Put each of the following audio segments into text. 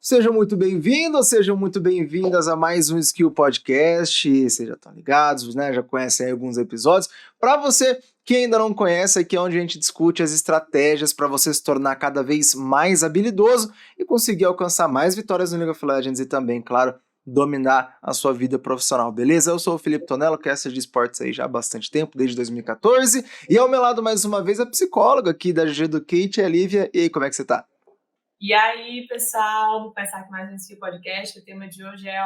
Sejam muito bem-vindos, sejam muito bem-vindas a mais um Skill Podcast. Vocês já estão ligados, né? Já conhecem aí alguns episódios. Para você que ainda não conhece, aqui é onde a gente discute as estratégias para você se tornar cada vez mais habilidoso e conseguir alcançar mais vitórias no League of Legends e também, claro, dominar a sua vida profissional, beleza? Eu sou o Felipe Tonello, caster de esportes aí já há bastante tempo, desde 2014, e ao meu lado mais uma vez a psicóloga aqui da GG Educate, a Lívia. E aí, como é que você tá? E aí, pessoal, vou começar aqui mais um Skill Podcast. O tema de hoje é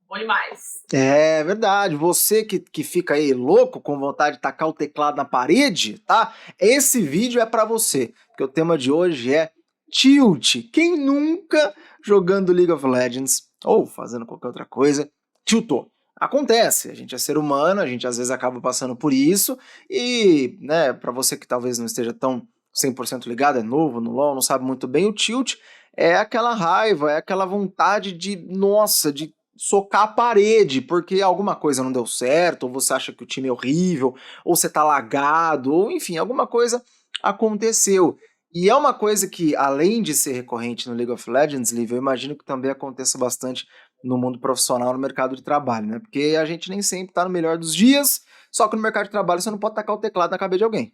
bom demais. É verdade, você que fica aí louco com vontade de tacar o teclado na parede, tá? Esse vídeo é pra você, porque o tema de hoje é tilt. Quem nunca jogando League of Legends ou fazendo qualquer outra coisa, tiltou. Acontece, a gente é ser humano, a gente às vezes acaba passando por isso e, né, pra você que talvez não esteja tão 100% ligado, é novo no LoL, não sabe muito bem, o tilt é aquela raiva, é aquela vontade de, nossa, de socar a parede, porque alguma coisa não deu certo, ou você acha que o time é horrível, ou você tá lagado, ou enfim, alguma coisa aconteceu. E é uma coisa que, além de ser recorrente no League of Legends, Liv, eu imagino que também aconteça bastante no mundo profissional, no mercado de trabalho, né? Porque a gente nem sempre tá no melhor dos dias, só que no mercado de trabalho você não pode tacar o teclado na cabeça de alguém.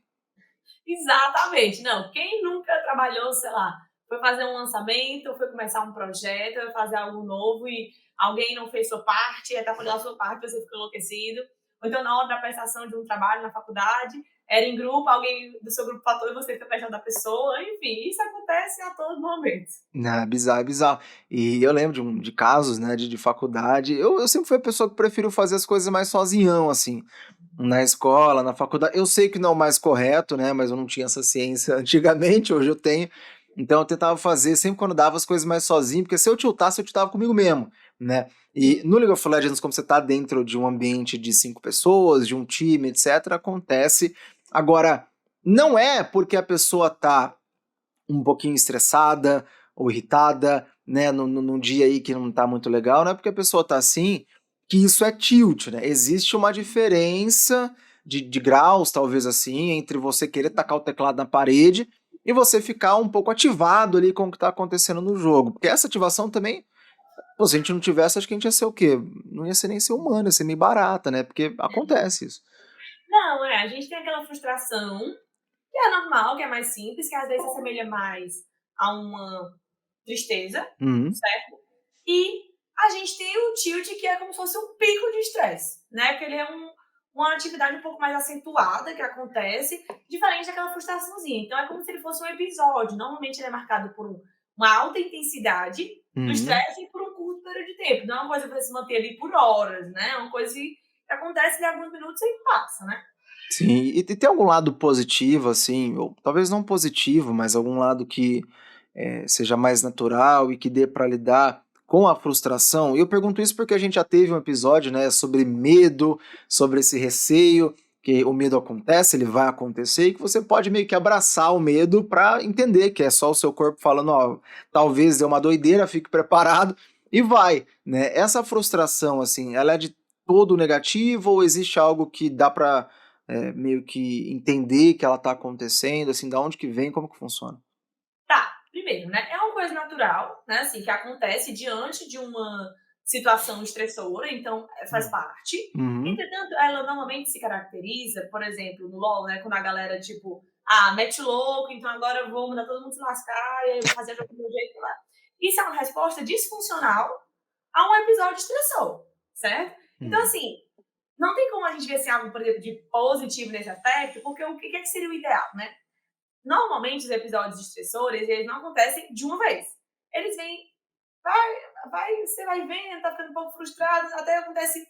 Exatamente. Não, quem nunca trabalhou, sei lá, foi fazer um lançamento, foi começar um projeto, foi fazer algo novo e alguém não fez sua parte, está fazendo a sua parte, você ficou enlouquecido. Ou então, na hora da prestação de um trabalho na faculdade, era em grupo, alguém do seu grupo faltou e você fica prestando da pessoa. Enfim, isso acontece a todo momento. Não, é bizarro, é bizarro. E eu lembro de casos, né, de faculdade. Eu sempre fui a pessoa que prefiro fazer as coisas mais sozinhão, assim. Na escola, na faculdade. Eu sei que não é o mais correto, né? Mas eu não tinha essa ciência antigamente, hoje eu tenho. Então eu tentava fazer sempre quando dava as coisas mais sozinho, porque se eu tiltasse, eu tiltava comigo mesmo, né? E no League of Legends, como você tá dentro de um ambiente de 5 pessoas, de um time, etc., acontece. Agora, não é porque a pessoa tá um pouquinho estressada ou irritada, né, num dia aí que não tá muito legal, não é porque a pessoa tá assim que isso é tilt, né? Existe uma diferença de graus, talvez assim, entre você querer tacar o teclado na parede e você ficar um pouco ativado ali com o que tá acontecendo no jogo. Porque essa ativação também, pô, se a gente não tivesse, acho que a gente ia ser o quê? Não ia ser nem ser humano, ia ser meio barata, né? Porque acontece isso. Não, a gente tem aquela frustração, que é normal, que é mais simples, que às vezes se assemelha mais a uma tristeza, Uhum. certo? E a gente tem o tilt, que é como se fosse um pico de estresse, né? Que ele é uma atividade um pouco mais acentuada que acontece, diferente daquela frustraçãozinha. Então é como se ele fosse um episódio. Normalmente ele é marcado por uma alta intensidade do Uhum. estresse e por um curto período de tempo. Não é uma coisa para se manter ali por horas, né? É uma coisa que acontece em alguns minutos e passa, né? Sim, e tem algum lado positivo, assim, ou talvez não positivo, mas algum lado que seja mais natural e que dê para lidar com a frustração? E eu pergunto isso porque a gente já teve um episódio, né, sobre medo, sobre esse receio, que o medo acontece, ele vai acontecer, e que você pode meio que abraçar o medo para entender que é só o seu corpo falando, ó, talvez dê uma doideira, fique preparado, e vai, né? Essa frustração, assim, ela é de todo negativo ou existe algo que dá para meio que entender que ela tá acontecendo, assim, da onde que vem, como que funciona? Tá, primeiro, né? É uma coisa natural, né? Assim, que acontece diante de uma situação estressora, então faz Hum. parte. Uhum. Entretanto, ela normalmente se caracteriza, por exemplo, no LoL, né? Quando a galera, tipo, mete louco, então agora eu vou mandar todo mundo se lascar, e aí eu vou fazer do meu jeito lá. Isso é uma resposta disfuncional a um episódio estressor, certo? Então, Uhum. assim, não tem como a gente ver assim, algo, por exemplo, de positivo nesse aspecto, porque o que é que seria o ideal, né? Normalmente, os episódios estressores, eles não acontecem de uma vez. Eles vêm, você vai vendo, tá ficando um pouco frustrado, até acontece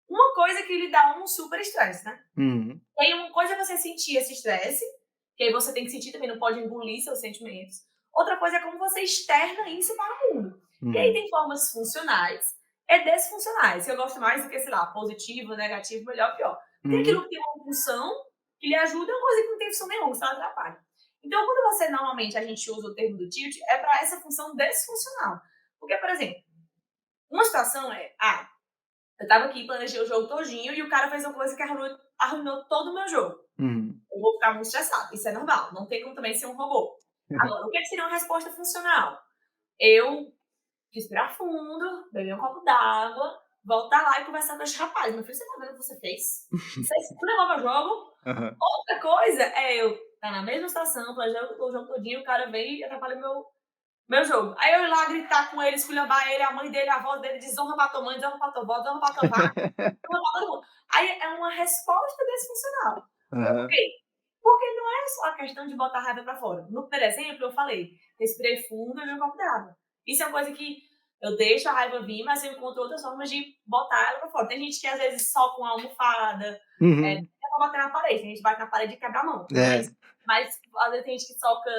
uma coisa que lhe dá um super estresse, né? Uhum. Tem uma coisa é você sentir esse estresse, que aí você tem que sentir também, não pode engolir seus sentimentos. Outra coisa é como você externa isso para o mundo. E aí Uhum. tem formas funcionais e desfuncionais, que eu gosto mais do que, sei lá, positivo, negativo, melhor, pior. Tem aquilo Uhum. que tem uma função que lhe ajuda e uma coisa que não tem função nenhuma, que só atrapalha. Então, quando você, normalmente, a gente usa o termo do tilt, é para essa função desfuncional. Porque, por exemplo, uma situação é, eu tava aqui, planejei o jogo todinho e o cara fez uma coisa que arruinou todo o meu jogo. Uhum. Eu vou ficar muito estressado. Isso é normal. Não tem como também ser um robô. Agora, o que seria uma resposta funcional? Eu respirar fundo, beber um copo d'água, voltar lá e conversar com esse rapaz. Meu filho, você tá vendo o que você fez? Você esculhambou meu jogo. Aham. Outra coisa é eu estar na mesma situação, planejando o jogo todinho, o cara vem e atrapalha meu jogo. Aí eu ir lá gritar com ele, esculhambar ele, a mãe dele, a avó dele, desonra pra tua mãe, desonra pra tua avó, desonra pra tua avó, desonra pra todo mundo. Aí é uma resposta desfuncional. Por Aham. quê? Porque não é só a questão de botar a raiva pra fora. No primeiro exemplo, eu falei, respirei fundo e bebi um copo d'água. Isso é uma coisa que eu deixo a raiva vir, mas eu encontro outras formas de botar ela pra fora. Tem gente que às vezes só com a almofada, Uhum. não é pra bater na parede, tem gente que bate na parede e quebra a mão. É. Mas às vezes tem gente que soca,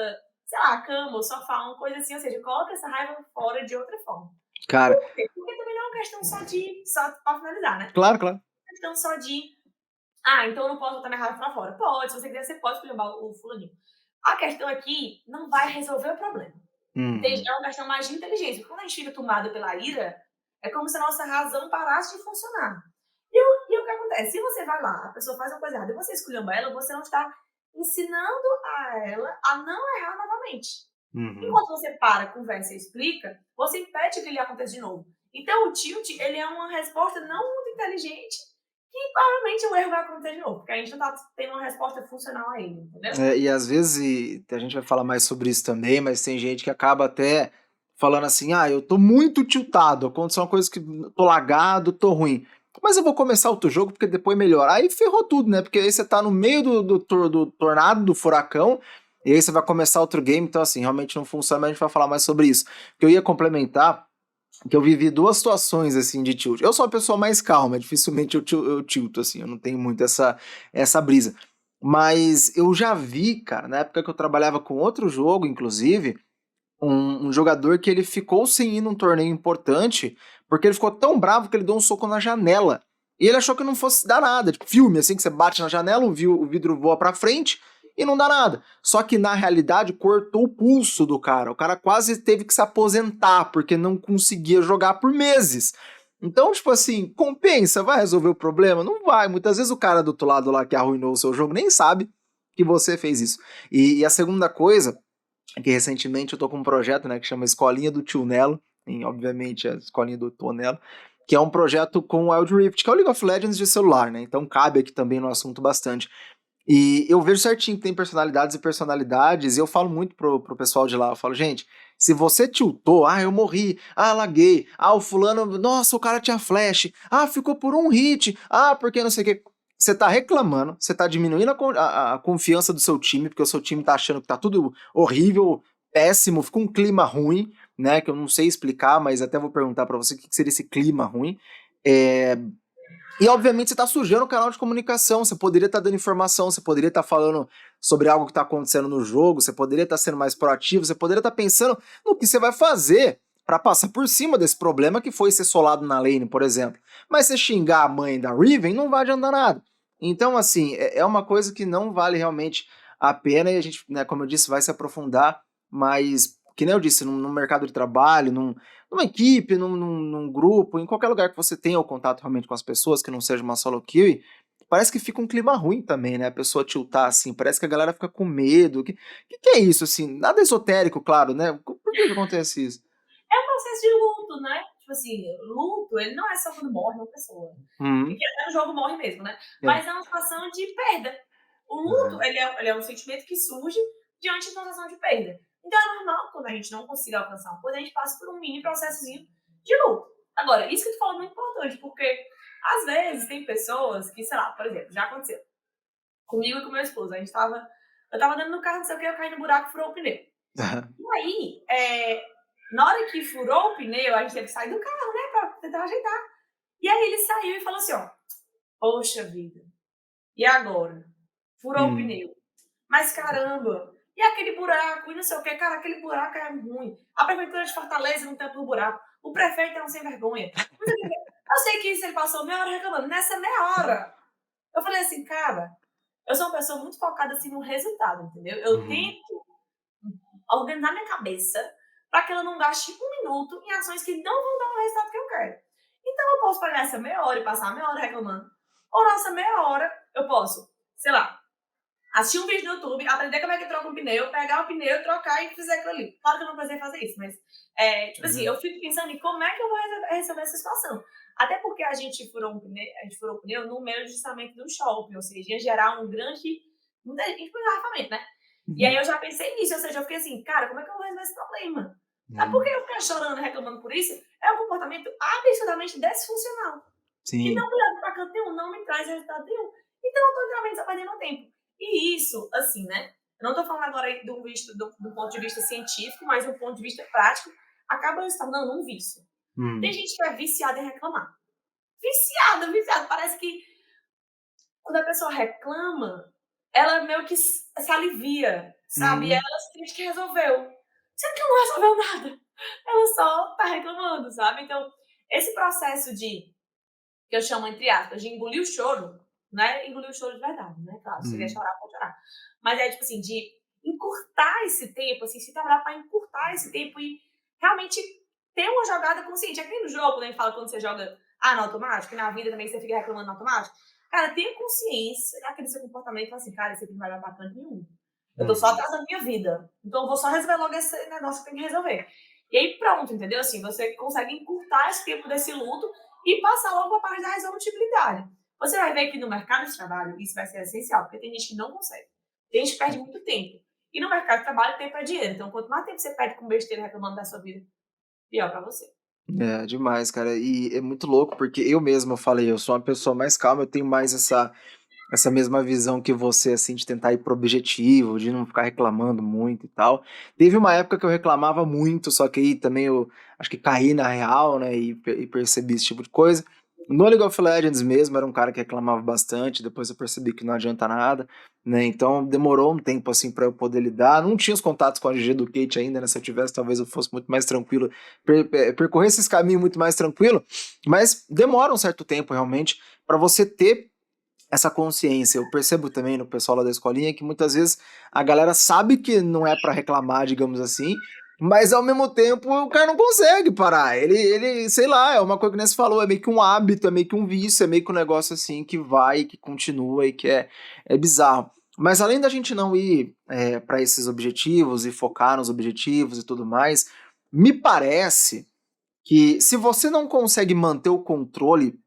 sei lá, a cama, o sofá, uma coisa assim, ou seja, coloca essa raiva fora de outra forma. Cara, Por quê? Porque também não é uma questão só pra finalizar, né? claro, claro. Não é uma questão só de então eu não posso botar minha raiva pra fora. Pode, se você quiser, você pode esculhambar o fulaninho. A questão aqui não vai resolver o problema. Entende? Uhum. É uma questão mais de inteligência. Quando a gente fica tomada pela ira, é como se a nossa razão parasse de funcionar. E o que acontece? Se você vai lá, a pessoa faz uma coisa errada e você esculhamba ela, você não está ensinando a ela a não errar novamente. Uhum. Enquanto você para, conversa e explica, você impede que ele aconteça de novo. Então o tilt, ele é uma resposta não muito inteligente que provavelmente o erro vai acontecer de novo, porque a gente não tá tendo uma resposta funcional ainda, entendeu? E às vezes, a gente vai falar mais sobre isso também, mas tem gente que acaba até falando assim: ah, eu tô muito tiltado, aconteceu uma coisa que tô lagado, tô ruim. Mas eu vou começar outro jogo porque depois melhora. Aí ferrou tudo, né? Porque aí você tá no meio do tornado, do furacão, e aí você vai começar outro game. Então, assim, realmente não funciona, mas a gente vai falar mais sobre isso. Que eu ia complementar que eu vivi duas situações assim de tilt. Eu sou uma pessoa mais calma, dificilmente eu tilto assim, eu não tenho muito essa brisa. Mas eu já vi, cara, na época que eu trabalhava com outro jogo, inclusive, um jogador que ele ficou sem ir num torneio importante, porque ele ficou tão bravo que ele deu um soco na janela. E ele achou que não fosse dar nada, tipo filme, assim, que você bate na janela, o vidro voa pra frente e não dá nada. Só que na realidade cortou o pulso do cara. O cara quase teve que se aposentar, porque não conseguia jogar por meses. Então, tipo assim, compensa, vai resolver o problema? Não vai. Muitas vezes o cara do outro lado lá que arruinou o seu jogo nem sabe que você fez isso. E a segunda coisa que recentemente eu tô com um projeto, né, que chama Escolinha do Tio Nelo, e obviamente a Escolinha do Tonelo, que é um projeto com o Wild Rift, que é o League of Legends de celular, né, então cabe aqui também no assunto bastante. E eu vejo certinho que tem personalidades e personalidades, e eu falo muito pro pessoal de lá, eu falo, gente, se você tiltou, eu morri, laguei, o fulano, nossa, o cara tinha flash, ficou por um hit, porque não sei o que. Você tá reclamando, você tá diminuindo a confiança do seu time, porque o seu time tá achando que tá tudo horrível, péssimo, fica um clima ruim, né, que eu não sei explicar, mas até vou perguntar pra você o que seria esse clima ruim. É, e obviamente você está sujando o canal de comunicação, você poderia estar dando informação, você poderia estar falando sobre algo que está acontecendo no jogo, você poderia estar sendo mais proativo, você poderia estar pensando no que você vai fazer para passar por cima desse problema que foi ser solado na lane, por exemplo. Mas você xingar a mãe da Riven não vai adiantar nada. Então, assim, é uma coisa que não vale realmente a pena e a gente, né, como eu disse, vai se aprofundar, mas, que nem eu disse, no mercado de trabalho, numa equipe, num grupo, em qualquer lugar que você tenha o contato realmente com as pessoas, que não seja uma solo kill, parece que fica um clima ruim também, né? A pessoa tiltar assim, parece que a galera fica com medo. Que é isso, assim? Nada esotérico, claro, né? Por que acontece isso? É um processo de luto, né? Tipo assim, luto, ele não é só quando morre uma pessoa. E Uhum. que até no jogo morre mesmo, né? É. Mas é uma situação de perda. O luto, Uhum. ele é um sentimento que surge diante de uma situação de perda. Então é normal quando a gente não consiga alcançar uma coisa, a gente passa por um mini processozinho de luto. Agora, isso que tu falou é muito importante, porque às vezes tem pessoas que, sei lá, por exemplo, já aconteceu comigo e com meu esposo. Eu tava andando no carro, não sei o que, eu caí no buraco e furou o pneu. E aí, na hora que furou o pneu, a gente teve que sair do carro, né, pra tentar ajeitar. E aí ele saiu e falou assim, ó, poxa vida, e agora? Furou o Uhum. pneu. Mas caramba, e aquele buraco, e não sei o que, cara, aquele buraco é ruim. A prefeitura de Fortaleza não tampa o buraco. O prefeito é um sem vergonha. Não sei o que. Eu sei que isso ele passou meia hora reclamando. Nessa meia hora, eu falei assim, cara, eu sou uma pessoa muito focada assim no resultado, entendeu? Eu Uhum. tento organizar minha cabeça para que ela não gaste um minuto em ações que não vão dar o resultado que eu quero. Então eu posso pegar essa meia hora e passar meia hora reclamando. Ou nessa meia hora eu posso, sei lá, assistir um vídeo no YouTube, aprender como é que troca um pneu, pegar o pneu, trocar e fazer aquilo ali. Claro que eu não precisei fazer isso, mas, tipo assim, eu Uhum. fico pensando em como é que eu vou resolver essa situação. Até porque a gente furou um pneu no meio justamente do shopping, ou seja, ia gerar muita gente com engarrafamento, né? E aí Uhum. eu já pensei nisso, ou seja, eu fiquei assim, cara, como é que eu vou resolver esse problema? Sabe por que Uhum. eu ficar chorando e reclamando por isso? É um comportamento absurdamente desfuncional que não Sim. me leva para canto nenhum, não me traz resultado nenhum. Então eu tô literalmente só perdendo tempo. E isso, assim, né? Eu não tô falando agora do ponto de vista científico, mas do ponto de vista prático, acaba se tornando um vício. Tem Uhum. gente que é viciada em reclamar. Viciada, viciada. Parece que quando a pessoa reclama, ela meio que se alivia, sabe? E Uhum. ela sente que resolveu. Sendo que não resolveu nada. Ela só tá reclamando, sabe? Então, esse processo que eu chamo, entre aspas, de engolir o choro, né? Engolir o choro de verdade, né? Claro, se quiser Uhum. chorar, pode chorar. Mas é tipo assim, de encurtar esse tempo, assim, se trabalhar para encurtar esse tempo e realmente ter uma jogada consciente. É que nem no jogo, né? A gente fala quando você joga no automático, e na vida também você fica reclamando no automático. Cara, tenha consciência daquele seu comportamento e fala assim, cara, isso aqui não vai dar pra canto nenhum. Eu tô só Uhum. atrasando minha vida. Então eu vou só resolver logo esse negócio que tem que resolver. E aí pronto, entendeu? Assim, você consegue encurtar esse tempo desse luto e passar logo a parte da resolutibilidade. Você vai ver que no mercado de trabalho isso vai ser essencial, porque tem gente que não consegue. Tem gente que perde muito tempo. E no mercado de trabalho, tempo é dinheiro. Então, quanto mais tempo você perde com besteira reclamando da sua vida, pior pra você. É, demais, cara. E é muito louco, porque eu mesmo, eu falei, eu sou uma pessoa mais calma, eu tenho mais essa mesma visão que você, assim, de tentar ir pro objetivo, de não ficar reclamando muito e tal. Teve uma época que eu reclamava muito, só que aí também eu acho que caí na real, né, e percebi esse tipo de coisa. No League of Legends mesmo, era um cara que reclamava bastante, depois eu percebi que não adianta nada, né, então demorou um tempo, assim, pra eu poder lidar. Não tinha os contatos com a GG Educate ainda, né, se eu tivesse, talvez eu fosse muito mais tranquilo, percorrer esses caminhos muito mais tranquilo, mas demora um certo tempo, realmente, pra você ter essa consciência. Eu percebo também no pessoal lá da escolinha que muitas vezes a galera sabe que não é pra reclamar, digamos assim, mas ao mesmo tempo o cara não consegue parar. Ele, sei lá, é uma coisa que nem você falou, é meio que um hábito, é meio que um vício, é meio que um negócio assim que vai, que continua e que é bizarro. Mas além da gente não ir para esses objetivos e focar nos objetivos e tudo mais, me parece que se você não consegue manter o controle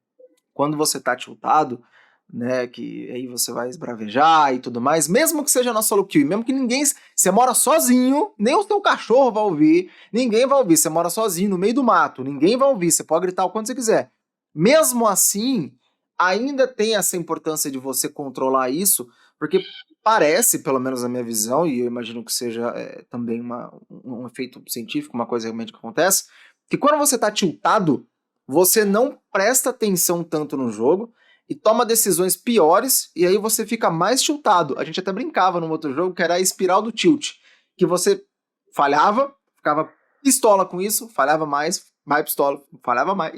quando você tá tiltado, né, que aí você vai esbravejar e tudo mais, mesmo que seja na solo kill, mesmo que ninguém, você mora sozinho, nem o seu cachorro vai ouvir, ninguém vai ouvir, você mora sozinho no meio do mato, ninguém vai ouvir, você pode gritar o quanto você quiser. Mesmo assim, ainda tem essa importância de você controlar isso, porque parece, pelo menos na minha visão, e eu imagino que seja também um efeito científico, uma coisa realmente que acontece, que quando você tá tiltado, você não presta atenção tanto no jogo e toma decisões piores, e aí você fica mais tiltado. A gente até brincava num outro jogo que era a espiral do tilt, que você falhava, ficava pistola com isso, falhava mais pistola, falhava mais.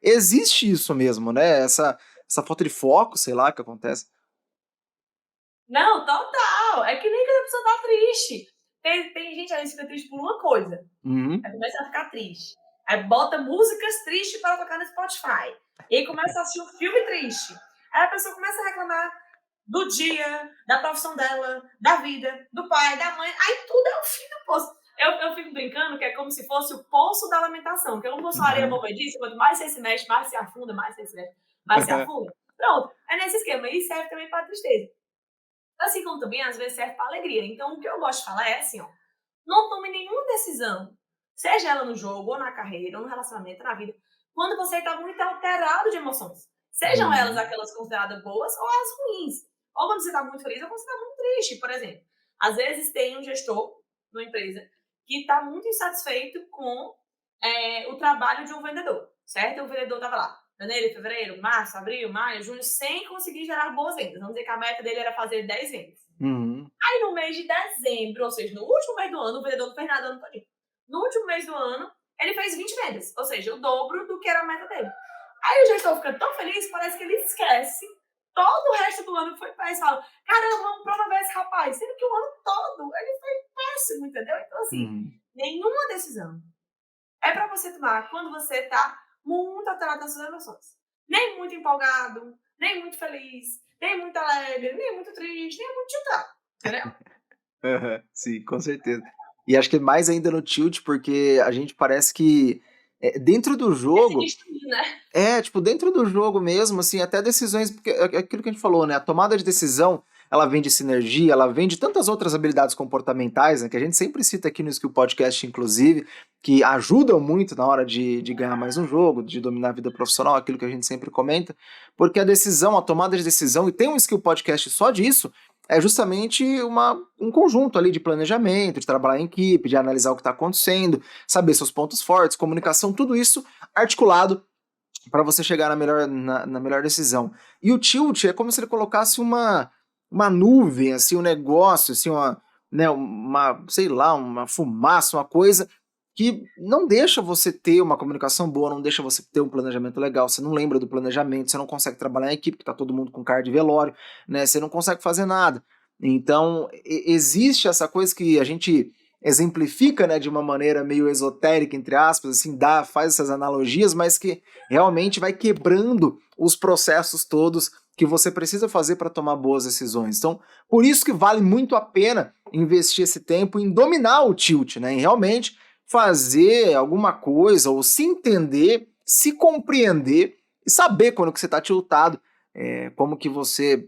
Existe isso mesmo, né? Essa falta de foco, sei lá, que acontece. Não, total. É que nem quando a pessoa tá triste. Tem gente aí que fica triste por uma coisa. Uhum. Aí começa a ficar triste. Aí bota músicas tristes para tocar no Spotify. E aí começa a assistir um filme triste. Aí a pessoa começa a reclamar do dia, da profissão dela, da vida, do pai, da mãe. Aí tudo é o fim do poço. Eu fico brincando que é como se fosse o poço da lamentação. Que é como fosse uma areia Uhum. movediça. Quanto mais você se mexe, mais se afunda, mais você se mexe, mais se afunda. Pronto. É nesse esquema. E serve também para a tristeza. Assim como também, às vezes, serve para alegria. Então, o que eu gosto de falar é assim, ó. Não tome nenhuma decisão, seja ela no jogo, ou na carreira, ou no relacionamento, ou na vida, quando você está muito alterado de emoções. Sejam elas Uhum. aquelas consideradas boas ou as ruins. Ou quando você está muito feliz ou quando você está muito triste, por exemplo. Às vezes tem um gestor numa empresa que está muito insatisfeito com o trabalho de um vendedor, certo? O vendedor estava lá, janeiro, fevereiro, março, abril, maio, junho, sem conseguir gerar boas vendas. Vamos dizer que a meta dele era fazer 10 vendas. Uhum. Aí no mês de dezembro, ou seja, no último mês do ano, o vendedor não fez nada ano todinho. No último mês do ano, ele fez 20 vendas, ou seja, o dobro do que era a meta dele. Aí o gestor fica tão feliz, parece que ele esquece todo o resto do ano que foi péssimo. Fala, caramba, vamos promover esse rapaz. Sendo que o ano todo ele foi péssimo, entendeu? Então, assim, Uhum. nenhuma decisão é para você tomar quando você está muito alterado nas suas emoções. Nem muito empolgado, nem muito feliz, nem muito alegre, nem muito triste, nem muito tiltado, entendeu? Aham, sim, com certeza. E acho que mais ainda no tilt, porque a gente parece que, dentro do É se jogo destruir, né? tipo, dentro do jogo mesmo, assim, até decisões, porque é aquilo que a gente falou, né, a tomada de decisão, ela vem de sinergia, ela vem de tantas outras habilidades comportamentais, né, que a gente sempre cita aqui no Skill Podcast, inclusive, que ajudam muito na hora de ganhar mais um jogo, de dominar a vida profissional, aquilo que a gente sempre comenta, porque a decisão, a tomada de decisão, e tem um Skill Podcast só disso, é justamente um conjunto ali de planejamento, de trabalhar em equipe, de analisar o que está acontecendo, saber seus pontos fortes, comunicação, tudo isso articulado para você chegar na melhor decisão. E o tilt é como se ele colocasse uma nuvem, assim, um negócio, assim, sei lá, uma fumaça, uma coisa que não deixa você ter uma comunicação boa, não deixa você ter um planejamento legal, você não lembra do planejamento, você não consegue trabalhar em equipe, que tá todo mundo com cara de velório, né? Você não consegue fazer nada. Então, existe essa coisa que a gente exemplifica, né, de uma maneira meio esotérica, entre aspas, assim, faz essas analogias, mas que realmente vai quebrando os processos todos que você precisa fazer para tomar boas decisões. Então, por isso que vale muito a pena investir esse tempo em dominar o tilt, né, em realmente fazer alguma coisa ou se entender, se compreender e saber quando que você está tiltado, como que você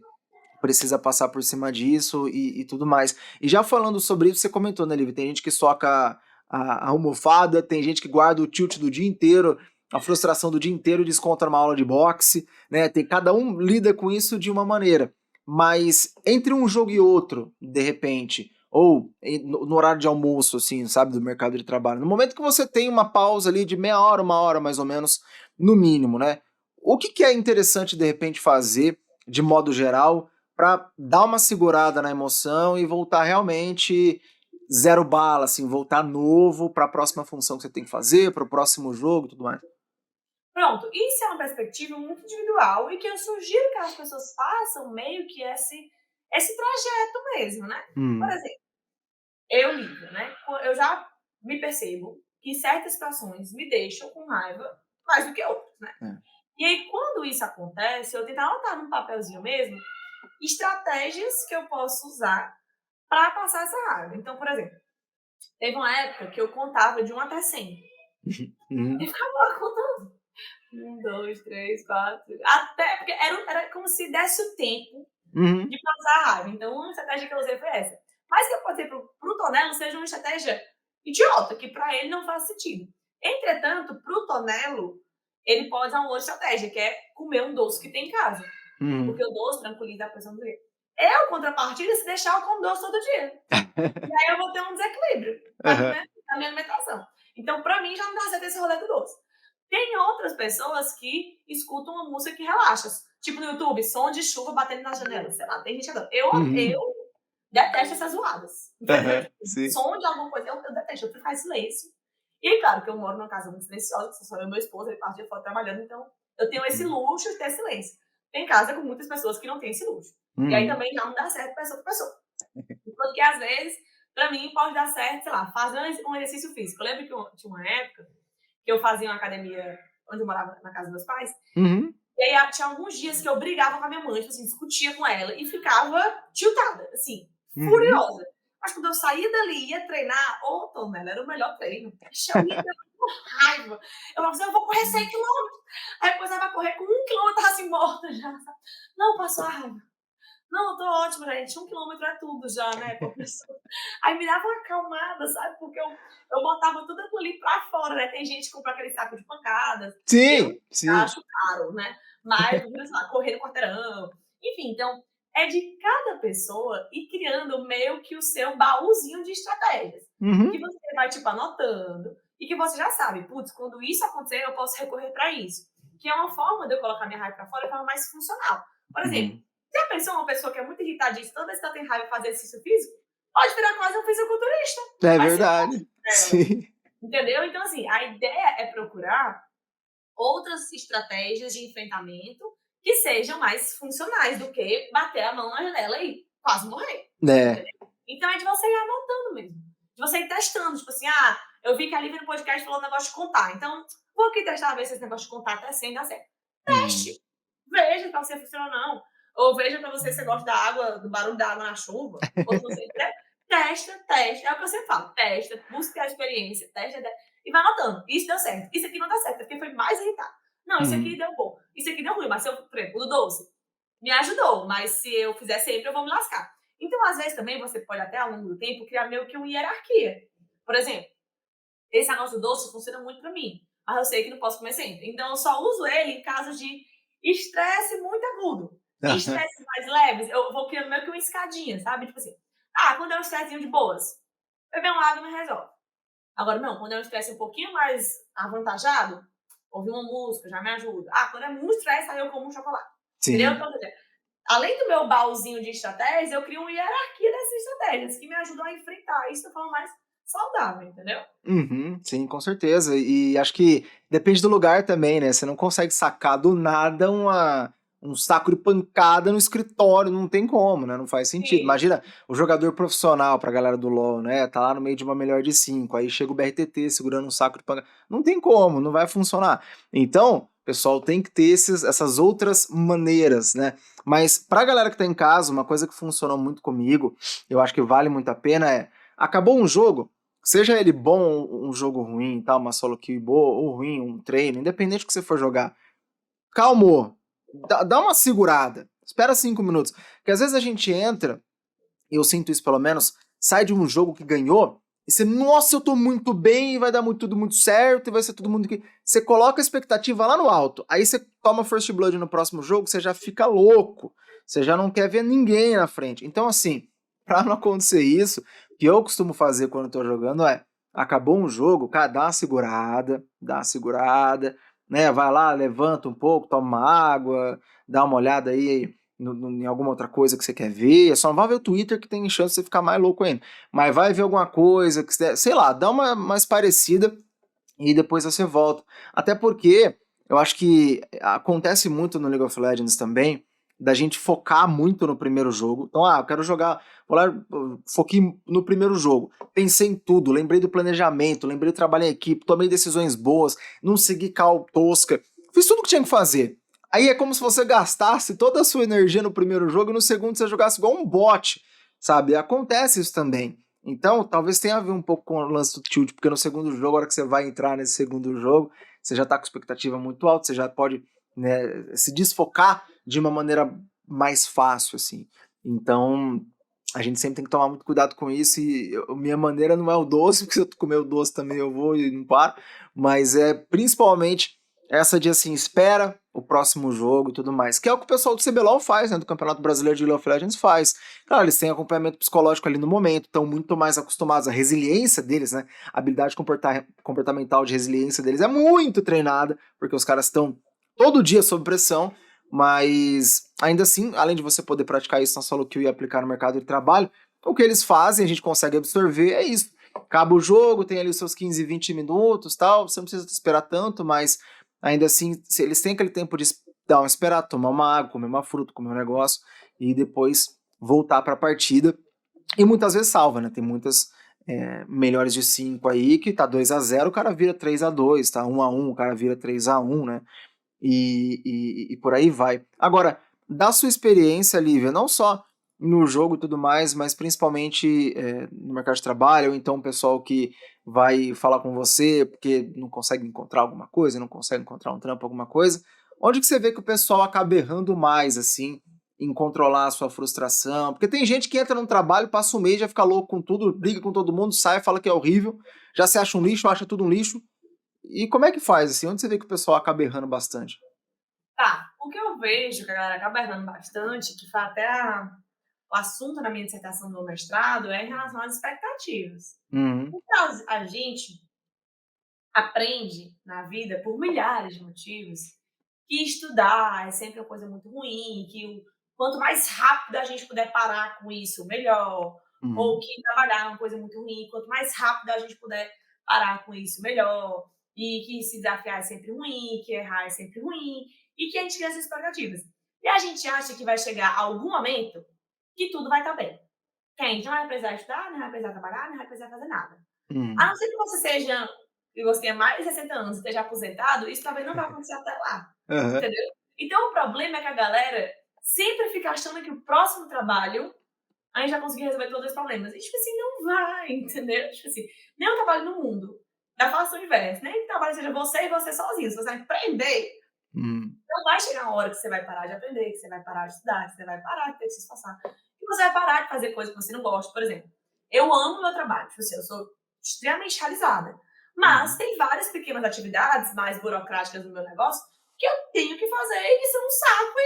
precisa passar por cima disso e tudo mais. E já falando sobre isso, você comentou, né, Liv? Tem gente que soca a almofada, tem gente que guarda o tilt do dia inteiro, a frustração do dia inteiro e desconta numa aula de boxe, né? Cada um lida com isso de uma maneira. Mas entre um jogo e outro, de repente, ou no horário de almoço, assim, sabe, do mercado de trabalho, no momento que você tem uma pausa ali de meia hora, uma hora mais ou menos, no mínimo, né? O que é interessante, de repente, fazer, de modo geral, para dar uma segurada na emoção e voltar realmente zero bala, assim, voltar novo para a próxima função que você tem que fazer, para o próximo jogo e tudo mais. Pronto, isso é uma perspectiva muito individual e que eu sugiro que as pessoas façam meio que esse trajeto mesmo, né? Por exemplo, eu lido, né? Eu já me percebo que certas situações me deixam com raiva mais do que outras, né? E aí, quando isso acontece, eu tento anotar num papelzinho mesmo estratégias que eu posso usar para passar essa raiva. Então, por exemplo, teve uma época que eu contava de 1 até 100. E ficava lá contando. 1, 2, 3, 4. Até porque era como se desse o tempo de passar a raiva. Então, uma estratégia que eu usei foi essa. Mas que eu pode ser pro Tonelo seja uma estratégia idiota, que para ele não faz sentido. Entretanto, pro Tonelo, ele pode usar uma outra estratégia, que é comer um doce que tem em casa. Porque o doce tranquiliza a pressão do dia. Eu, contrapartida, se deixar, eu como doce todo dia. E aí eu vou ter um desequilíbrio na minha alimentação. Então, pra mim, já não dá certo esse rolê do doce. Tem outras pessoas que escutam uma música que relaxa. Tipo no YouTube, som de chuva batendo na janela. Sei lá, tem gente que adora. Eu detesto essas zoadas. Entendeu? Som de alguma coisa, eu detesto. Eu prefiro silêncio. E claro que eu moro numa casa muito silenciosa, que só eu e meu esposo, ele parte de fora trabalhando, então eu tenho esse luxo de ter silêncio. Tem casa com muitas pessoas que não têm esse luxo. E aí também já não dá certo pessoa por pessoa. Enquanto que às vezes, pra mim, pode dar certo, sei lá, fazer um exercício físico. Eu lembro que tinha uma época que eu fazia uma academia onde eu morava na casa dos meus pais. E aí tinha alguns dias que eu brigava com a minha mãe, tipo assim, discutia com ela e ficava tiltada, assim, furiosa. Mas quando eu saía dali e ia treinar, Tonela, era o melhor treino. Eu ia com raiva. Eu falava assim, eu vou correr 100 quilômetros. Aí depois ela vai correr com 1 quilômetro, eu tava assim, morta já. Não, passou a raiva. Não, eu tô ótima, gente. 1 quilômetro é tudo já, né, professor? Aí me dava uma acalmada, sabe? Porque eu botava tudo aquilo ali pra fora, né? Tem gente que compra aquele saco de pancadas. Eu acho caro, né? Mas, sei lá, correr no quarteirão. Enfim, então, é de cada pessoa ir criando meio que o seu baúzinho de estratégias. Que você vai, tipo, anotando. E que você já sabe, putz, quando isso acontecer, eu posso recorrer pra isso. Que é uma forma de eu colocar minha raiva pra fora de forma mais funcional. Por exemplo, já pensou uma pessoa que é muito irritadíssima, toda vez que ela tem raiva fazer exercício físico? Pode virar quase um fisiculturista. É verdade. Sim. Entendeu? Então, assim, a ideia é procurar outras estratégias de enfrentamento que sejam mais funcionais do que bater a mão na janela e quase morrer. Então, é de você ir anotando mesmo. De você ir testando. Tipo assim, eu vi que a Lívia no podcast falou um negócio de contar. Então, vou aqui testar, ver se esse negócio de contar até 100 dá certo. Teste. Veja se você funciona ou não. Ou veja pra você se você gosta da água, do barulho da água na chuva, ou se você quer, testa, é o que eu sempre falo, testa, busque a experiência, testa, e vai anotando. Isso deu certo, isso aqui não dá certo, porque foi mais irritado. Não, isso aqui Uhum. deu bom, isso aqui deu ruim, mas se eu, por exemplo, o do doce, me ajudou, mas se eu fizer sempre, eu vou me lascar. Então, às vezes, também você pode até, ao longo do tempo, criar meio que uma hierarquia. Por exemplo, esse negócio do doce funciona muito pra mim, mas eu sei que não posso comer sempre. Então, eu só uso ele em casos de estresse muito agudo. Estresse mais leves, eu vou criando meio que uma escadinha, sabe? Tipo assim, quando é um estressinho de boas, beber uma água me resolve. Agora, não, quando é um estresse um pouquinho mais avantajado, ouvir uma música já me ajuda. Quando é muito estresse, aí eu como um chocolate. Entendeu? Sim. Então, além do meu baúzinho de estratégias, eu crio uma hierarquia dessas estratégias que me ajudam a enfrentar isso de forma mais saudável, entendeu? Uhum, sim, com certeza. E acho que depende do lugar também, né? Você não consegue sacar do nada um saco de pancada no escritório, não tem como, né? Não faz sentido. Sim, Imagina o jogador profissional pra galera do LoL, né? Tá lá no meio de uma melhor de 5, aí chega o BRTT segurando um saco de pancada. Não tem como, não vai funcionar. Então, pessoal, tem que ter essas outras maneiras, né? Mas pra galera que tá em casa, uma coisa que funcionou muito comigo, eu acho que vale muito a pena acabou um jogo, seja ele bom ou um jogo ruim, tá? Uma solo kill boa ou ruim, um treino, independente do que você for jogar. Calmou. Dá uma segurada. Espera 5 minutos. Porque às vezes a gente entra, e eu sinto isso pelo menos, sai de um jogo que ganhou, e você, nossa, eu tô muito bem, e vai dar tudo muito certo, e vai ser todo mundo que. Você coloca a expectativa lá no alto. Aí você toma First Blood no próximo jogo, você já fica louco. Você já não quer ver ninguém na frente. Então, assim, pra não acontecer isso, o que eu costumo fazer quando eu tô jogando acabou um jogo, cara, dá uma segurada, né? Vai lá, levanta um pouco, toma uma água, dá uma olhada aí em alguma outra coisa que você quer ver. Só não vai ver o Twitter que tem chance de você ficar mais louco ainda. Mas vai ver alguma coisa que você, sei lá, dá uma mais parecida e depois você volta. Até porque eu acho que acontece muito no League of Legends também, da gente focar muito no primeiro jogo. Então, eu quero jogar, vou lá, foquei no primeiro jogo. Pensei em tudo, lembrei do planejamento, lembrei do trabalho em equipe, tomei decisões boas, não segui cal tosca. Fiz tudo o que tinha que fazer. Aí é como se você gastasse toda a sua energia no primeiro jogo e no segundo você jogasse igual um bot, sabe? Acontece isso também. Então, talvez tenha a ver um pouco com o lance do tilt, porque no segundo jogo, a hora que você vai entrar nesse segundo jogo, você já tá com expectativa muito alta, você já pode, né, se desfocar de uma maneira mais fácil, assim. Então, a gente sempre tem que tomar muito cuidado com isso, e minha maneira não é o doce, porque se eu comer o doce também eu vou e não paro, mas é principalmente essa de assim, espera o próximo jogo e tudo mais, que é o que o pessoal do CBLOL faz, né, do Campeonato Brasileiro de League of Legends faz. Claro, eles têm acompanhamento psicológico ali no momento, estão muito mais acostumados, a resiliência deles, né, a habilidade comportamental de resiliência deles é muito treinada, porque os caras estão todo dia sob pressão, mas ainda assim, além de você poder praticar isso na solo kill e aplicar no mercado de trabalho, o que eles fazem, a gente consegue absorver, é isso. Acaba o jogo, tem ali os seus 15, 20 minutos, tal, você não precisa esperar tanto, mas ainda assim, eles têm aquele tempo de dar uma esperada, tomar uma água, comer uma fruta, comer um negócio e depois voltar para a partida. E muitas vezes salva, né? Tem muitas melhores de 5 aí que tá 2-0, o cara vira 3-2, tá 1-1, o cara vira 3-1, né? E por aí vai. Agora, da sua experiência, Lívia, não só no jogo e tudo mais, mas principalmente no mercado de trabalho, ou então o pessoal que vai falar com você porque não consegue encontrar alguma coisa, não consegue encontrar um trampo, alguma coisa, onde que você vê que o pessoal acaba errando mais, assim, em controlar a sua frustração? Porque tem gente que entra num trabalho, passa um mês, já fica louco com tudo, briga com todo mundo, sai, fala que é horrível, já se acha um lixo, acha tudo um lixo, e como é que faz, assim? Onde você vê que o pessoal acaba errando bastante? Tá, o que eu vejo que a galera acaba errando bastante, que foi até o assunto na minha dissertação do meu mestrado, é em relação às expectativas. Uhum, Porque a gente aprende na vida, por milhares de motivos, que estudar é sempre uma coisa muito ruim, que quanto mais rápido a gente puder parar com isso, melhor. Ou uhum, que trabalhar é uma coisa muito ruim, quanto mais rápido a gente puder parar com isso, melhor. E que se desafiar é sempre ruim, que errar é sempre ruim, e que a gente cria essas expectativas. E a gente acha que vai chegar algum momento que tudo vai estar bem. Que a gente não vai precisar estudar, não vai precisar trabalhar, não vai precisar fazer nada. A uhum, não ser que você seja e você tenha mais de 60 anos e esteja aposentado, isso talvez não vai acontecer até lá, aham, entendeu? Então o problema é que a galera sempre fica achando que o próximo trabalho a gente vai conseguir resolver todos os problemas. E, tipo assim, não vai, entendeu? Tipo assim, nenhum trabalho no mundo, da face do universo, nem que trabalho seja você e você sozinho. Se você aprender, Hum. não vai chegar uma hora que você vai parar de aprender, que você vai parar de estudar, que você vai parar de ter que se esforçar. Que você vai parar de fazer coisas que você não gosta. Por exemplo, eu amo o meu trabalho. Tipo assim, eu sou extremamente realizada. Mas Uhum. tem várias pequenas atividades mais burocráticas no meu negócio que eu tenho que fazer e que são um saco.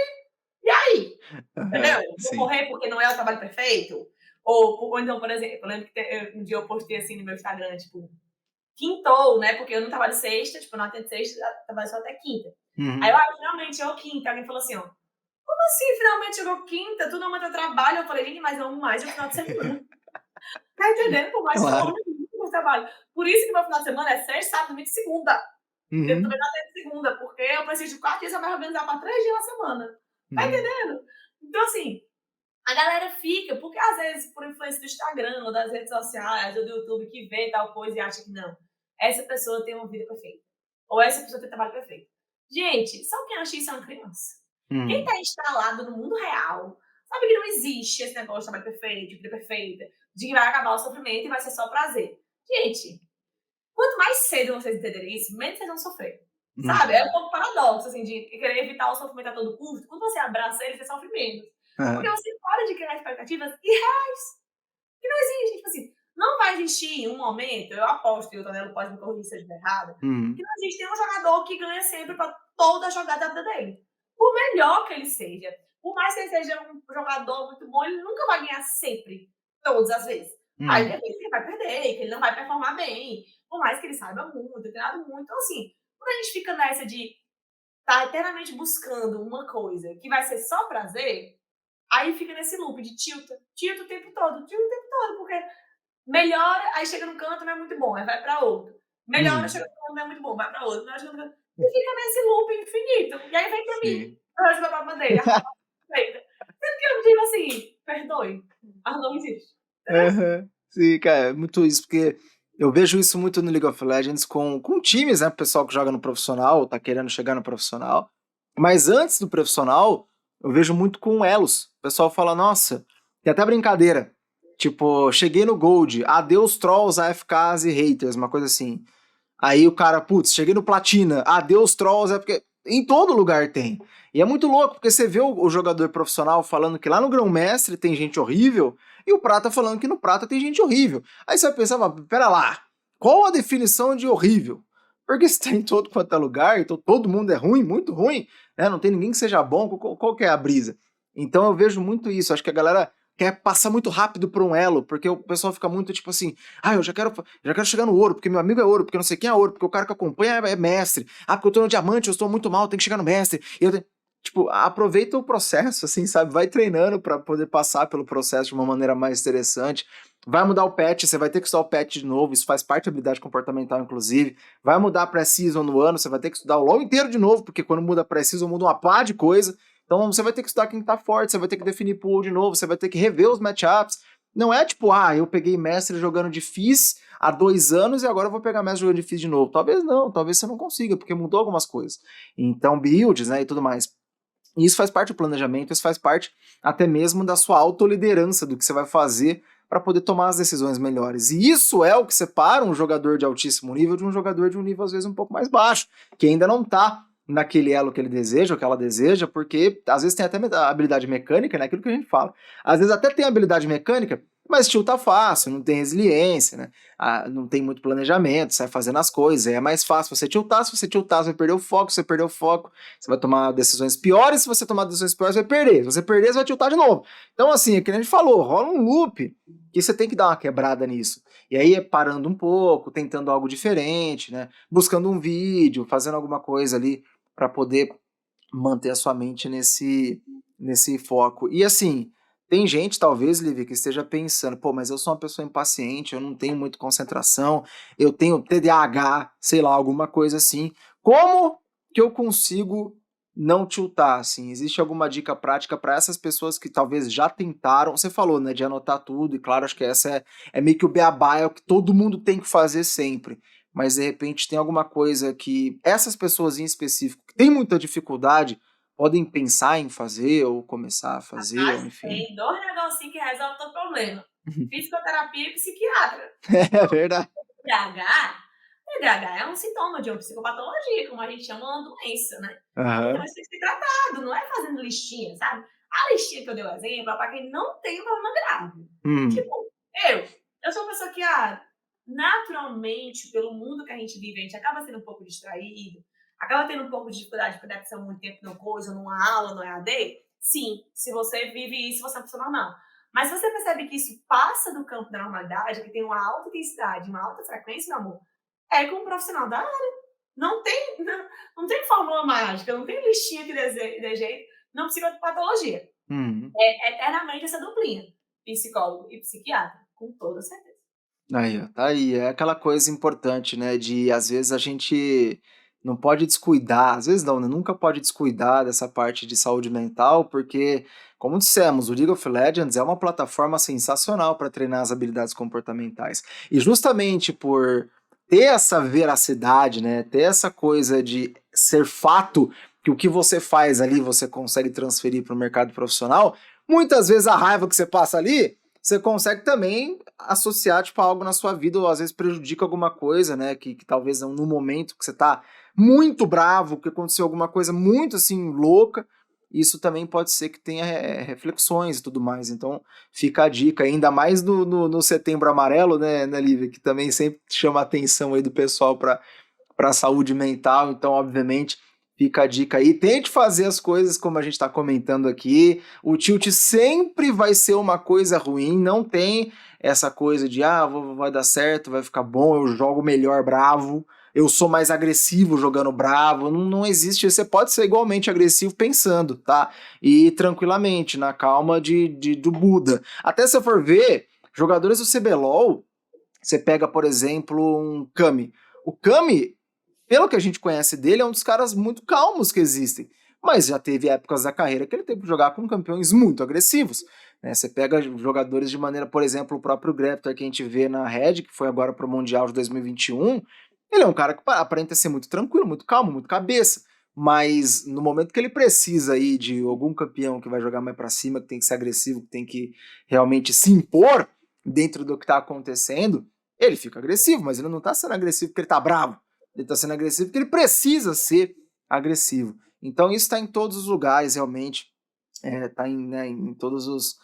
E aí? Entendeu? Aham, Vou sim. morrer porque não é o trabalho perfeito? Ou então, por exemplo, eu lembro que um dia eu postei assim no meu Instagram, tipo, quintou, né? Porque eu não trabalho sexta, tipo, eu não atendo sexta, eu trabalho só até quinta. Aí eu, Uhum. finalmente chegou quinta. Alguém falou assim, ó, como assim finalmente chegou quinta? Tu não ama teu trabalho? Eu falei, gente, mas eu amo mais o final de semana. Tá entendendo? Por mais que eu Claro. ame muito o meu trabalho. Por isso que meu final de semana é sexta, sábado, domingo e segunda. Eu também Uhum. não atendo segunda, porque eu preciso de 4 dias pra me organizar pra 3 dias na semana. Tá Uhum. entendendo? Então, assim, a galera fica, porque às vezes, por influência do Instagram, ou das redes sociais, ou do YouTube, que vê tal coisa e acha que não, essa pessoa tem uma vida perfeita. Ou essa pessoa tem trabalho perfeito. Gente, só quem acha isso é uma criança. Quem Uhum. está instalado no mundo real, sabe que não existe esse negócio de trabalho perfeito, de vida perfeita, de que vai acabar o sofrimento e vai ser só prazer. Gente, quanto mais cedo vocês entenderem isso, menos vocês vão sofrer. Sabe? É um Uhum. pouco paradoxo, assim, de querer evitar o sofrimento a todo custo. Quando você abraça ele, você sofre menos. Porque Aham. você para de criar expectativas irreais. Que não existe. Tipo assim, não vai existir um momento, eu aposto, e o Tonelo pode me corrigir se eu estiver errada, que Uhum. não existe nenhum jogador que ganha sempre para toda a jogada da vida dele. Por melhor que ele seja, por mais que ele seja um jogador muito bom, ele nunca vai ganhar sempre, todas as vezes. Aí Uhum. tem vezes que ele vai perder, que ele não vai performar bem, por mais que ele saiba muito, tenha treinado muito. Então, assim, quando a gente fica nessa de estar eternamente buscando uma coisa que vai ser só prazer, aí fica nesse loop de tilta o tempo todo, tilta o tempo todo, porque melhora, aí chega num canto, não é muito bom, aí vai pra outro. Melhora, Uhum. chega num canto, não é muito bom, vai pra outro. Melhora, chega num canto, e fica nesse loop infinito. E aí vem pra mim, Sim. pra resolver a bandeira, feita. Sendo que eu digo assim, perdoe, mas não existe. Entendeu? Aham. Sim, cara, é muito isso, porque eu vejo isso muito no League of Legends com times, né, pessoal que joga no profissional, tá querendo chegar no profissional, mas antes do profissional, eu vejo muito com elos. O pessoal fala: "Nossa", tem até brincadeira, tipo, cheguei no Gold, adeus trolls, AFKs e haters, uma coisa assim. Aí o cara, putz, cheguei no Platina, adeus trolls, é porque em todo lugar tem. E é muito louco, porque você vê o jogador profissional falando que lá no Grão-Mestre tem gente horrível, e o Prata falando que no Prata tem gente horrível. Aí você vai pensar, mas pera lá, qual a definição de horrível? Porque se tá em todo quanto é lugar, então todo mundo é ruim, muito ruim, né? Não tem ninguém que seja bom, qual que é a brisa? Então eu vejo muito isso, acho que a galera quer passar muito rápido por um elo, porque o pessoal fica muito tipo assim, eu já quero chegar no ouro, porque meu amigo é ouro, porque não sei quem é ouro, porque o cara que acompanha é mestre. Porque eu tô no diamante, eu estou muito mal, tem que chegar no mestre. Tipo, aproveita o processo, assim, sabe? Vai treinando pra poder passar pelo processo de uma maneira mais interessante. Vai mudar o patch, você vai ter que estudar o patch de novo, isso faz parte da habilidade comportamental, inclusive. Vai mudar a pré-season no ano, você vai ter que estudar o LoL inteiro de novo, porque quando muda a pré-season muda uma pá de coisa. Então você vai ter que estudar quem tá forte, você vai ter que definir pool de novo, você vai ter que rever os matchups. Não é tipo, eu peguei mestre jogando difícil há 2 anos e agora eu vou pegar mestre jogando difícil de novo. Talvez não, talvez você não consiga, porque mudou algumas coisas. Então, builds, né, e tudo mais. E isso faz parte do planejamento, isso faz parte até mesmo da sua autoliderança, do que você vai fazer para poder tomar as decisões melhores. E isso é o que separa um jogador de altíssimo nível de um jogador de um nível às vezes um pouco mais baixo, que ainda não tá naquele elo que ele deseja, ou que ela deseja, porque às vezes tem até a habilidade mecânica, né, aquilo que a gente fala. Às vezes até tem a habilidade mecânica, mas tilta fácil, não tem resiliência, né? Não tem muito planejamento, sai fazendo as coisas, é mais fácil você tiltar, se você tiltar, você vai perder o foco, se você perder o foco, você vai tomar decisões piores, se você tomar decisões piores, você vai perder. Se você perder, você vai tiltar de novo. Então, assim, é que a gente falou, rola um loop que você tem que dar uma quebrada nisso. E aí é parando um pouco, tentando algo diferente, né? Buscando um vídeo, fazendo alguma coisa ali para poder manter a sua mente nesse foco. E assim, tem gente, talvez, Livy, que esteja pensando, pô, mas eu sou uma pessoa impaciente, eu não tenho muita concentração, eu tenho TDAH, sei lá, alguma coisa assim. Como que eu consigo não tiltar, assim? Existe alguma dica prática para essas pessoas que talvez já tentaram? Você falou, né, de anotar tudo, e claro, acho que essa é meio que o beabá, é o que todo mundo tem que fazer sempre. Mas de repente tem alguma coisa que essas pessoas em específico que têm muita dificuldade podem pensar em fazer ou começar a fazer, ou Rapaz, enfim. tem 2 negocinhos que resolvem todo problema: fisioterapia e psiquiatra. É verdade. TDAH é um sintoma de uma psicopatologia, como a gente chama uma doença, né? Então Aham. isso tem que ser tratado, não é fazendo listinha, sabe? A listinha que eu dei o exemplo é para quem não tem um problema grave. Hum. Tipo, eu sou uma pessoa que, naturalmente, pelo mundo que a gente vive, a gente acaba sendo um pouco distraído, acaba tendo um pouco de dificuldade de prestar atenção muito tempo numa coisa, numa aula, no EAD. Sim, se você vive isso, você é uma pessoa normal. Mas se você percebe que isso passa do campo da normalidade, que tem uma alta intensidade, uma alta frequência, meu amor, é com um profissional da área. Não tem fórmula mágica, não tem listinha que dê jeito, não psicopatologia. Uhum. É eternamente essa duplinha, psicólogo e psiquiatra, com toda certeza. Aí, ó, tá aí. É aquela coisa importante, né, de às vezes a gente não pode descuidar, às vezes não, né, nunca pode descuidar dessa parte de saúde mental, porque, como dissemos, o League of Legends é uma plataforma sensacional para treinar as habilidades comportamentais. E justamente por ter essa veracidade, né, ter essa coisa de ser fato que o que você faz ali você consegue transferir para o mercado profissional, muitas vezes a raiva que você passa ali você consegue também associar, tipo, a algo na sua vida, ou às vezes prejudica alguma coisa, né, que talvez no momento que você tá muito bravo, que aconteceu alguma coisa muito, assim, louca, isso também pode ser que tenha reflexões e tudo mais, então fica a dica, ainda mais no Setembro Amarelo, né, Lívia, que também sempre chama a atenção aí do pessoal para a saúde mental, então, obviamente, fica a dica aí. Tente fazer as coisas como a gente está comentando aqui. O tilt sempre vai ser uma coisa ruim, não tem essa coisa de vai dar certo, vai ficar bom, eu jogo melhor bravo, eu sou mais agressivo jogando bravo. Não existe. Você pode ser igualmente agressivo pensando, tá? E tranquilamente, na calma do Buda. Até se eu for ver, jogadores do CBLOL, você pega, por exemplo, um Kami. O Kami, pelo que a gente conhece dele, é um dos caras muito calmos que existem. Mas já teve épocas da carreira que ele teve que jogar com campeões muito agressivos. Né? Você pega jogadores de maneira, por exemplo, o próprio Greptor que a gente vê na Red, que foi agora pro Mundial de 2021, ele é um cara que aparenta ser muito tranquilo, muito calmo, muito cabeça. Mas no momento que ele precisa aí de algum campeão que vai jogar mais pra cima, que tem que ser agressivo, que tem que realmente se impor dentro do que tá acontecendo, ele fica agressivo, mas ele não tá sendo agressivo porque ele tá bravo. Ele está sendo agressivo porque ele precisa ser agressivo. Então isso está em todos os lugares, realmente. Está em todos os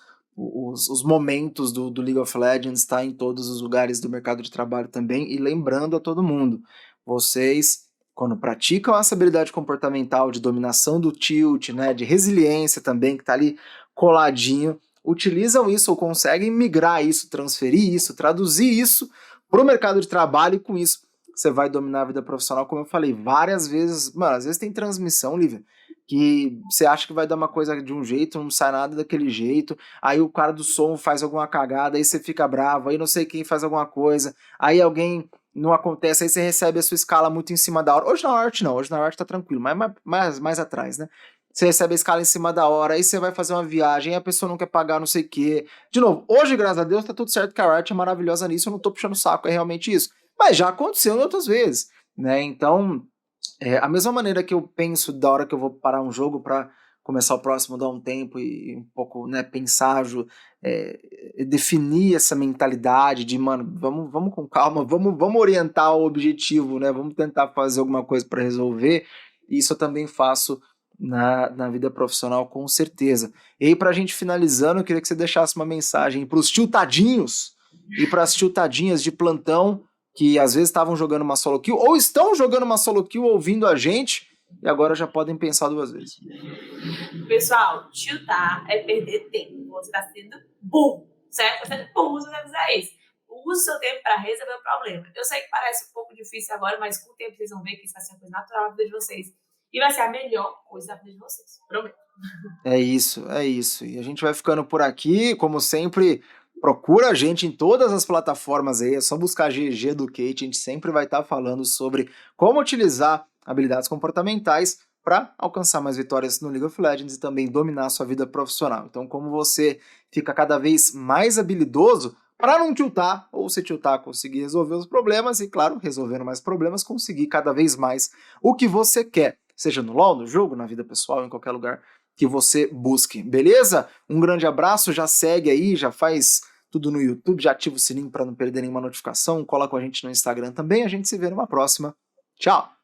momentos do League of Legends, está em todos os lugares do mercado de trabalho também. E lembrando a todo mundo, vocês, quando praticam essa habilidade comportamental de dominação do tilt, né, de resiliência também, que está ali coladinho, utilizam isso ou conseguem migrar isso, transferir isso, traduzir isso para o mercado de trabalho e com isso você vai dominar a vida profissional, como eu falei, várias vezes. Mano, às vezes tem transmissão, Lívia, que você acha que vai dar uma coisa de um jeito, não sai nada daquele jeito, aí o cara do som faz alguma cagada, aí você fica bravo, aí não sei quem faz alguma coisa, aí alguém não acontece, aí você recebe a sua escala muito em cima da hora. Hoje na arte não, hoje na arte tá tranquilo, mas mais atrás, né? Você recebe a escala em cima da hora, aí você vai fazer uma viagem, aí a pessoa não quer pagar não sei o quê. De novo, hoje, graças a Deus, tá tudo certo, que a arte é maravilhosa nisso, eu não tô puxando o saco, é realmente isso. Mas já aconteceu em outras vezes, né? Então, a mesma maneira que eu penso da hora que eu vou parar um jogo para começar o próximo, dar um tempo e um pouco, né, pensar, definir essa mentalidade de, mano, vamos com calma, vamos orientar o objetivo, né? Vamos tentar fazer alguma coisa para resolver. Isso eu também faço na vida profissional, com certeza. E aí, pra gente finalizando, eu queria que você deixasse uma mensagem para os tiltadinhos e para as tiltadinhas de plantão que às vezes estavam jogando uma solo kill, ou estão jogando uma solo kill ouvindo a gente, e agora já podem pensar duas vezes. Pessoal, tiltar é perder tempo. Você está sendo burro, certo? Você está sendo burro se você fizer isso. Use o seu tempo para resolver o problema. Eu sei que parece um pouco difícil agora, mas com o tempo vocês vão ver que isso vai ser uma coisa natural na vida de vocês. E vai ser a melhor coisa da vida de vocês. Prometo. É isso, é isso. E a gente vai ficando por aqui, como sempre. Procura a gente em todas as plataformas aí, é só buscar GG Educate, a gente sempre vai estar falando sobre como utilizar habilidades comportamentais para alcançar mais vitórias no League of Legends e também dominar a sua vida profissional. Então, como você fica cada vez mais habilidoso para não tiltar, ou se tiltar, conseguir resolver os problemas e, claro, resolvendo mais problemas, conseguir cada vez mais o que você quer. seja no LoL, no jogo, na vida pessoal, em qualquer lugar que você busque, beleza? Um grande abraço, já segue aí, já faz tudo no YouTube, já ativa o sininho para não perder nenhuma notificação, cola com a gente no Instagram também, a gente se vê numa próxima. Tchau!